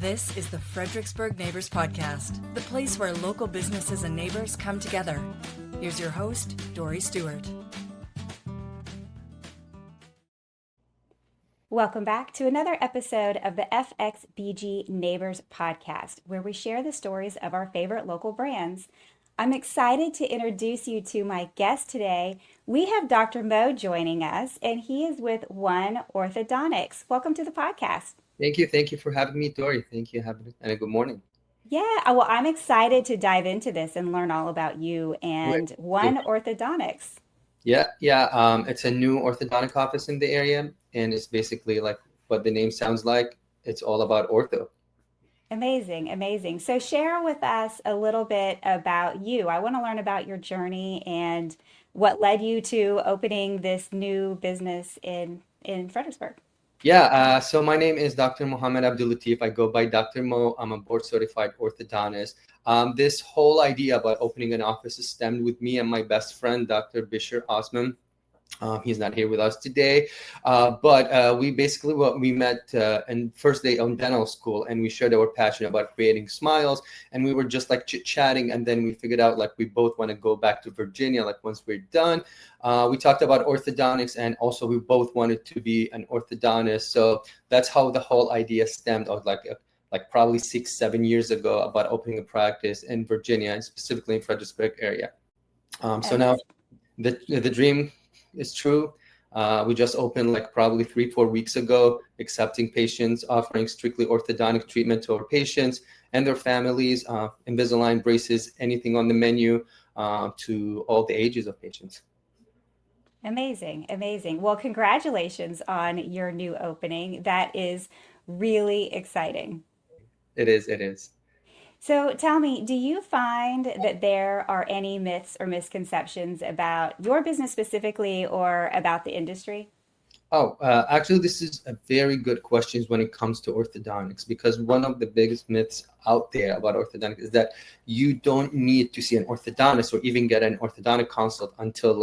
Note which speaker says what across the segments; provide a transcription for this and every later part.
Speaker 1: This is the Fredericksburg Neighbors Podcast, the place where local businesses and neighbors come together. Here's your host, Dory Stewart.
Speaker 2: Welcome back to another episode of the FXBG Neighbors Podcast, where we share the stories of our favorite local brands. I'm excited to introduce you to my guest today. We have Dr. Mo joining us, and he is with One Orthodontics. Welcome to the podcast.
Speaker 3: Thank you. Thank you for having me, Dory. Thank you. And a good morning.
Speaker 2: Yeah, well, I'm excited to dive into this and learn all about you and One Orthodontics.
Speaker 3: Yeah. It's a new orthodontic office in the area, and it's basically like what the name sounds like. It's all about ortho.
Speaker 2: Amazing. So share with us a little bit about you. I want to learn about your journey and what led you to opening this new business in Fredericksburg.
Speaker 3: Yeah, so my name is Dr. Mohammed Abdulateef. I go by Dr. Mo. I'm a board certified orthodontist. This whole idea about opening an office stemmed with me and my best friend, Dr. Bisher Osman. He's not here with us today, but we met in first day on dental school, and we shared our passion about creating smiles, and we were just like chit-chatting, and then we figured out like we both want to go back to Virginia like once we're done. We talked about orthodontics, and also we both wanted to be an orthodontist, so that's how the whole idea stemmed out like probably 6-7 years ago about opening a practice in Virginia, and specifically in Fredericksburg area. So now the dream is true. We just opened like probably 3-4 weeks ago, accepting patients, offering strictly orthodontic treatment to our patients and their families, Invisalign braces, anything on the menu, to all the ages of patients.
Speaker 2: Amazing. Well, congratulations on your new opening. That is really exciting.
Speaker 3: It is.
Speaker 2: So tell me, do you find that there are any myths or misconceptions about your business specifically or about the industry?
Speaker 3: Actually, this is a very good question when it comes to orthodontics, because one of the biggest myths out there about orthodontics is that you don't need to see an orthodontist or even get an orthodontic consult until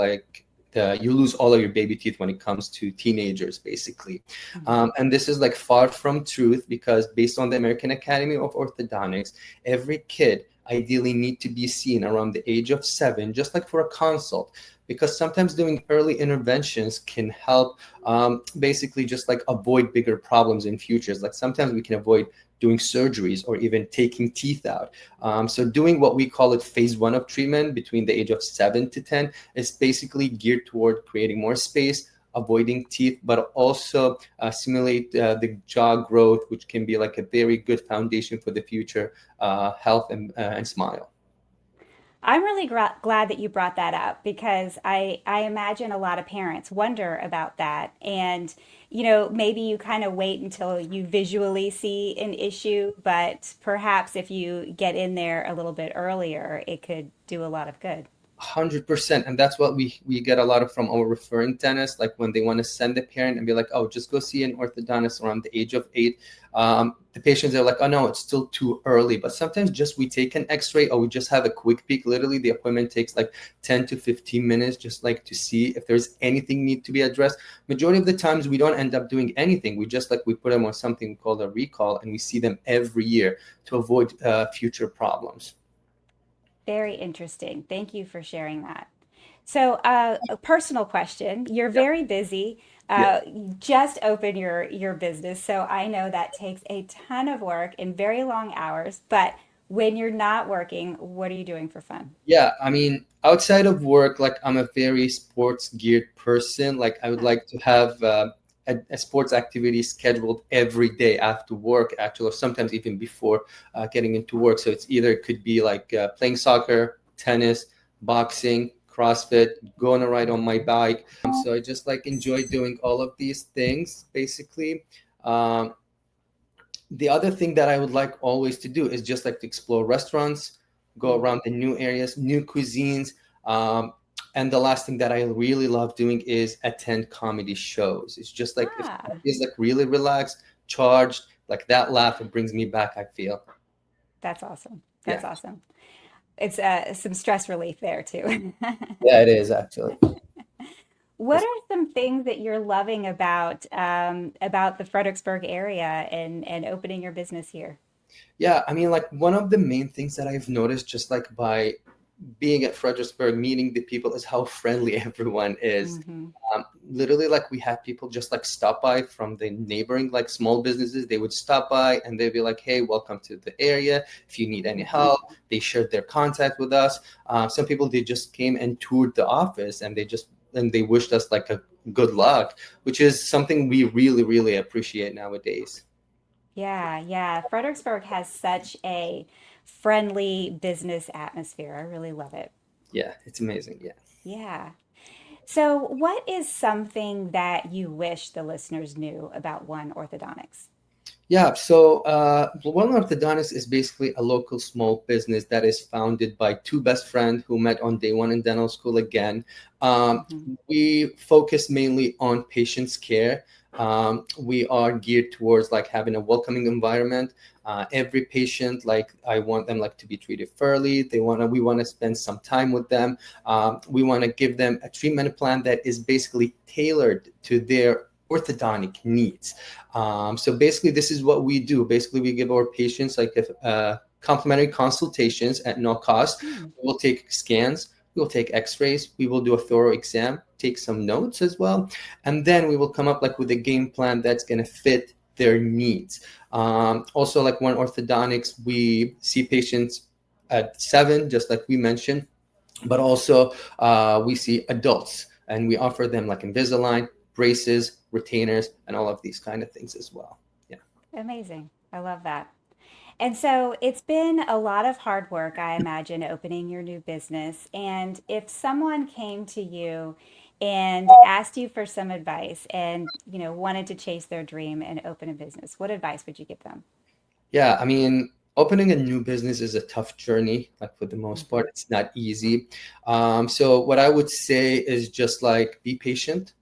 Speaker 3: you lose all of your baby teeth when it comes to teenagers, basically. And this is like far from truth, because based on the American Academy of Orthodontics, every kid ideally need to be seen around the age of 7, just like for a consult, because sometimes doing early interventions can help basically just like avoid bigger problems in futures. Like sometimes we can avoid doing surgeries or even taking teeth out. So doing what we call it phase 1 of treatment between the age of 7 to 10 is basically geared toward creating more space, avoiding teeth, but also simulate the jaw growth, which can be like a very good foundation for the future health and smile.
Speaker 2: I'm really glad that you brought that up because I imagine a lot of parents wonder about that. And, maybe you kind of wait until you visually see an issue, but perhaps if you get in there a little bit earlier, it could do a lot of good.
Speaker 3: 100%. And that's what we get a lot of from our referring dentists, like when they want to send the parent and be like, oh, just go see an orthodontist around the age of 8. The patients are like, oh no, it's still too early. But sometimes just we take an x-ray or we just have a quick peek. Literally the appointment takes like 10 to 15 minutes, just like to see if there's anything need to be addressed. Majority of the times we don't end up doing anything. We put them on something called a recall, and we see them every year to avoid future problems.
Speaker 2: Very interesting. Thank you for sharing that. So, a personal question. You're
Speaker 3: Yeah.
Speaker 2: very busy.
Speaker 3: Yeah.
Speaker 2: You just opened your business, so I know that takes a ton of work and very long hours. But when you're not working, what are you doing for fun?
Speaker 3: Yeah, I mean, outside of work, like I'm a very sports geared person. Like I would like to have a sports activity scheduled every day after work, actually, or sometimes even before getting into work. So it could be like playing soccer, tennis, boxing, CrossFit, going to ride on my bike. So I just like enjoy doing all of these things, basically. Um, the other thing that I would like always to do is just like to explore restaurants, go around the new areas, new cuisines. And the last thing that I really love doing is attend comedy shows. It's just like if
Speaker 2: Ah,
Speaker 3: it's like really relaxed, charged, like that laugh, it brings me back, I feel.
Speaker 2: that's awesome. That's
Speaker 3: Yeah.
Speaker 2: awesome. It's some stress relief there too.
Speaker 3: Yeah, it is actually.
Speaker 2: What are some things that you're loving about the Fredericksburg area and opening your business here?
Speaker 3: Yeah, I mean, like one of the main things that I've noticed just like by being at Fredericksburg, meeting the people is how friendly everyone is.
Speaker 2: Hmm.
Speaker 3: Literally, like we had people just like stop by from the neighboring like small businesses. They would stop by and they'd be like, "Hey, welcome to the area. If you need any
Speaker 2: Hmm.
Speaker 3: help," they shared their contact with us. Some people they just came and toured the office and they wished us like a good luck, which is something we really really appreciate nowadays.
Speaker 2: Yeah, yeah. Fredericksburg has such a friendly business atmosphere. I really love it.
Speaker 3: Yeah, it's amazing. Yeah.
Speaker 2: Yeah. So, what is something that you wish the listeners knew about One Orthodontics?
Speaker 3: Yeah, so One Orthodontics is basically a local small business that is founded by two best friends who met on day one in dental school again. Um,
Speaker 2: Hmm.
Speaker 3: we focus mainly on patients' care. We are geared towards like having a welcoming environment. Every patient, like I want them like to be treated fairly. We want to spend some time with them. We want to give them a treatment plan that is basically tailored to their orthodontic needs. So basically, this is what we do. Basically, we give our patients like complimentary consultations at no cost.
Speaker 2: Hmm.
Speaker 3: We will take scans, we will take X-rays, we will do a thorough exam, take some notes as well, and then we will come up like with a game plan that's going to fit their needs. Also, like One Orthodontics, we see patients at 7, just like we mentioned, but also we see adults and we offer them like Invisalign, braces, retainers, and all of these kind of things as well. Yeah.
Speaker 2: Amazing. I love that. And so it's been a lot of hard work, I imagine, opening your new business. And if someone came to you and asked you for some advice and, wanted to chase their dream and open a business, what advice would you give them?
Speaker 3: Yeah, I mean, opening a new business is a tough journey. Like for the most
Speaker 2: Hmm.
Speaker 3: part, it's not easy. So what I would say is just like be patient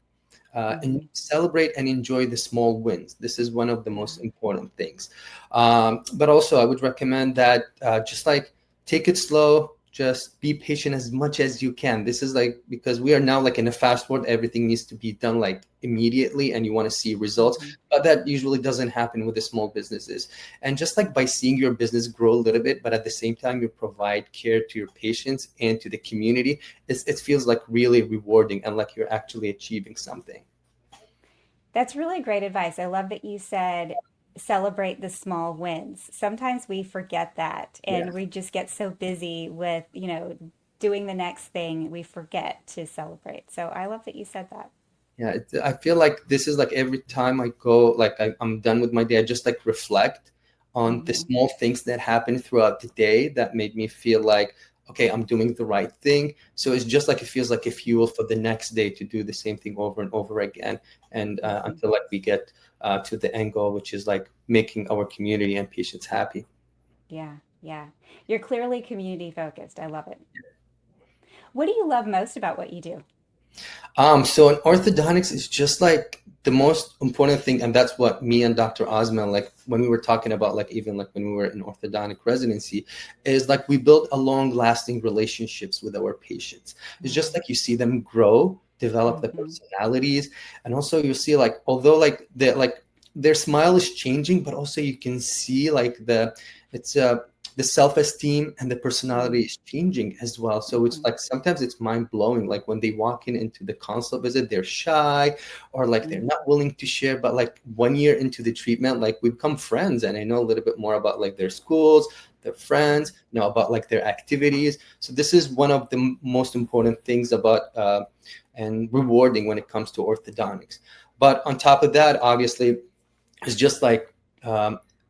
Speaker 3: and
Speaker 2: Hmm.
Speaker 3: celebrate and enjoy the small wins. This is one of the
Speaker 2: Yeah.
Speaker 3: most important things. But also, I would recommend that just like take it slow, just be patient as much as you can. This is like because we are now like in a fast world, everything needs to be done like immediately, and you want to see results.
Speaker 2: Hmm.
Speaker 3: But that usually doesn't happen with the small businesses. And just like by seeing your business grow a little bit, but at the same time, you provide care to your patients and to the community, it feels like really rewarding and like you're actually achieving something.
Speaker 2: That's really great advice. I love that you said celebrate the small wins. Sometimes we forget that
Speaker 3: Yeah.
Speaker 2: and we just get so busy with, doing the next thing, we forget to celebrate. So I love that you said that.
Speaker 3: Yeah, I feel like this is like every time I go, like I'm done with my day, I just like reflect on the
Speaker 2: Hmm.
Speaker 3: small things that happened throughout the day that made me feel like, okay, I'm doing the right thing. So it's just like it feels like a fuel for the next day to do the same thing over and over again, and
Speaker 2: Hmm.
Speaker 3: until like we get to the end goal, which is like making our community and patients happy.
Speaker 2: Yeah, yeah. You're clearly community focused. I love it. What do you love most about what you do?
Speaker 3: So in orthodontics is just like the most important thing, and that's what me and Dr. Osman, like when we were talking about, like even like when we were in orthodontic residency, is like we build a long-lasting relationships with our patients. It's just like you see them grow, develop the
Speaker 2: Mm-hmm.
Speaker 3: personalities, and also you see like although like their smile is changing, but also you can see like it's the self-esteem and the personality is changing as well. So it's
Speaker 2: Mm-hmm.
Speaker 3: like sometimes it's mind-blowing, like when they walk in into the consult visit, they're shy or like they're not willing to share, but like 1 year into the treatment, like we become friends and I know a little bit more about like their schools, their friends, about like their activities. So this is one of the most important things about and rewarding when it comes to orthodontics. But on top of that, obviously, it's just like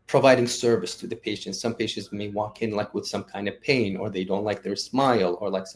Speaker 3: providing service to the patients. Some patients may walk in like with some kind of pain, or they don't like their smile, or like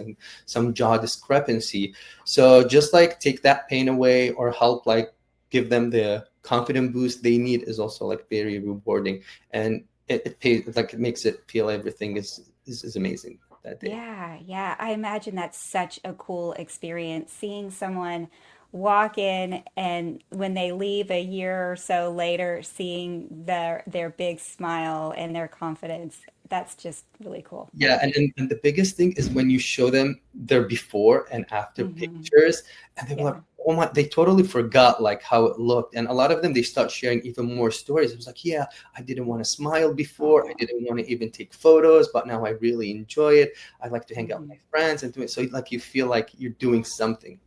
Speaker 3: some jaw discrepancy. So just like take that pain away, or help like give them the confident boost they need is also like very rewarding, and it pays like it makes it feel everything is amazing that day.
Speaker 2: Yeah, yeah. I imagine that's such a cool experience seeing someone walk in and when they leave a year or so later, seeing their big smile and their confidence. That's just really cool.
Speaker 3: Yeah, and the biggest thing is when you show them their before and after
Speaker 2: Mm-hmm.
Speaker 3: pictures, and they're
Speaker 2: Yeah.
Speaker 3: like, oh my, they totally forgot like how it looked. And a lot of them, they start sharing even more stories. It was like, yeah, I didn't want to smile before. I
Speaker 2: Oh.
Speaker 3: didn't want to even take photos, but now I really enjoy it. I like to hang out with
Speaker 2: Mm-hmm.
Speaker 3: my friends and do it. So like you feel like you're doing something.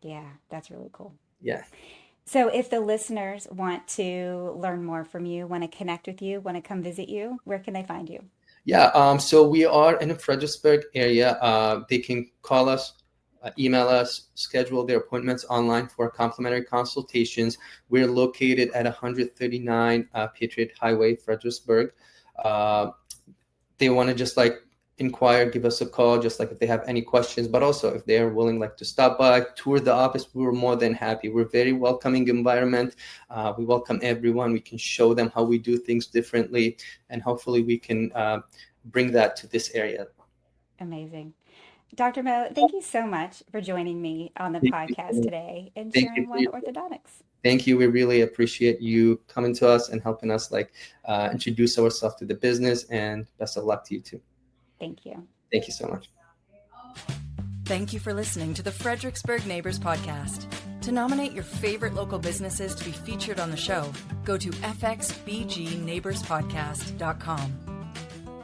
Speaker 2: Yeah, that's really cool.
Speaker 3: Yeah.
Speaker 2: So if the listeners want to learn more from you, want to connect with you, want to come visit you, where can they find you?
Speaker 3: Yeah, so we are in the Fredericksburg area. They can call us, email us, schedule their appointments online for complimentary consultations. We're located at 139 Patriot Highway, Fredericksburg. Uh, they want to just like inquire, give us a call, just like if they have any questions, but also if they are willing like to stop by, tour the office, we're more than happy. We're very welcoming environment. We welcome everyone. We can show them how we do things differently, and hopefully we can bring that to this area.
Speaker 2: Amazing. Dr. Mo, thank you so much for joining me on the
Speaker 3: Thank
Speaker 2: podcast
Speaker 3: you.
Speaker 2: today and
Speaker 3: Thank you
Speaker 2: sharing
Speaker 3: for
Speaker 2: One
Speaker 3: your,
Speaker 2: Orthodontics.
Speaker 3: thank you. We really appreciate you coming to us and helping us like introduce ourselves to the business, and best of luck to you too.
Speaker 2: Thank you.
Speaker 3: Thank you so much.
Speaker 1: Thank you for listening to the Fredericksburg Neighbors Podcast. To nominate your favorite local businesses to be featured on the show, go to fxbgneighborspodcast.com.